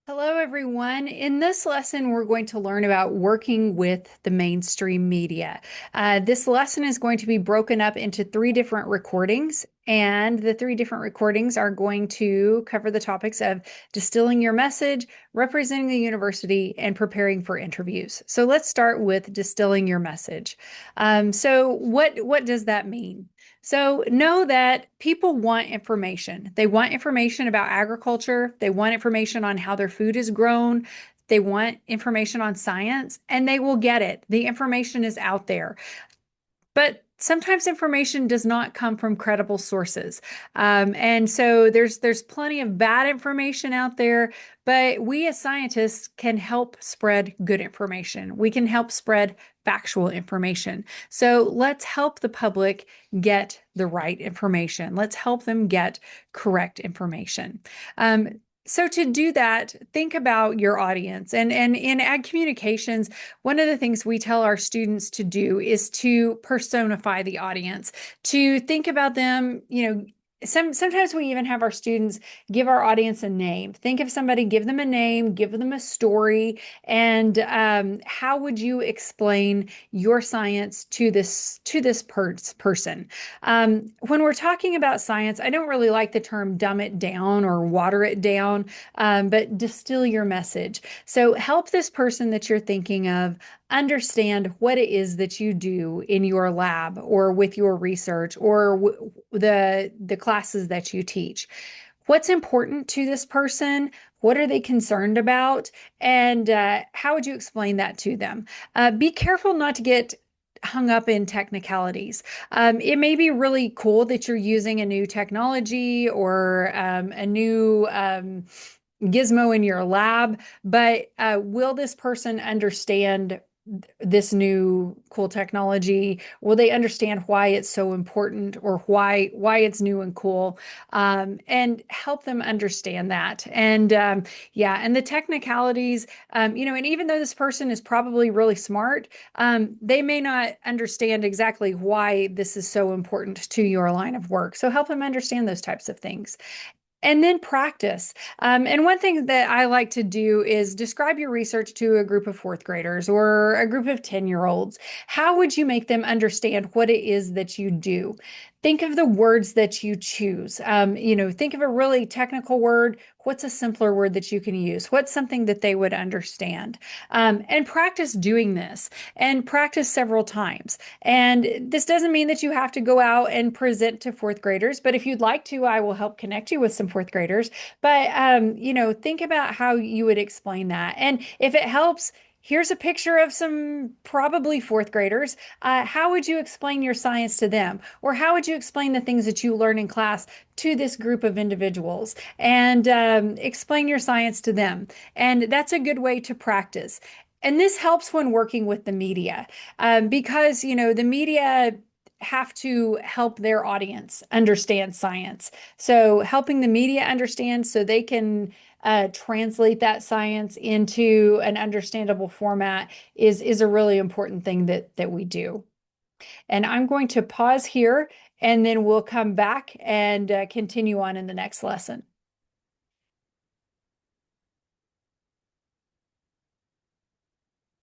Hello, everyone. In this lesson, we're going to learn about working with the mainstream media. This lesson is going to be broken up into three different recordings, and the three different recordings are going to cover the topics of distilling your message, representing the university, and preparing for interviews. So let's start with distilling your message. So what does that mean? So know that people want information. They want information about agriculture. They want information on how their food is grown. They want information on science, and they will get it. The information is out there. But sometimes information does not come from credible sources. And so there's plenty of bad information out there, but we as scientists can help spread good information. We can help spread factual information. So let's help the public get the right information. Let's help them get correct information. So to do that, think about your audience. And in ag communications, one of the things we tell our students to do is to personify the audience, to think about them, sometimes we even have our students give our audience a name. Think of somebody, give them a name, give them a story, and how would you explain your science to this person? When we're talking about science, I don't really like the term dumb it down or water it down, but distill your message. So help this person that you're thinking of understand what it is that you do in your lab or with your research or the classes that you teach. What's important to this person? What are they concerned about? And how would you explain that to them? Be careful not to get hung up in technicalities. It may be really cool that you're using a new technology or a new gizmo in your lab, but will this person understand this new cool technology? Will they understand why it's so important or why it's new and cool? And help them understand that. And yeah, and the technicalities, and even though this person is probably really smart, they may not understand exactly why this is so important to your line of work. So help them understand those types of things. And then practice. And one thing that I like to do is describe your research to a group of fourth graders or a group of 10-year-olds. How would you make them understand what it is that you do? Think of the words that you choose. Think of a really technical word. What's a simpler word that you can use? What's something that they would understand? And practice doing this and practice several times. And this doesn't mean that you have to go out and present to fourth graders, but if you'd like to, I will help connect you with some fourth graders. But think about how you would explain that. And if it helps, here's a picture of some probably fourth graders. How would you explain your science to them? Or how would you explain the things that you learn in class to this group of individuals? And explain your science to them. And that's a good way to practice. And this helps when working with the media, because, the media have to help their audience understand science. So helping the media understand so they can translate that science into an understandable format is a really important thing that we do. And I'm going to pause here and then we'll come back and continue on in the next lesson.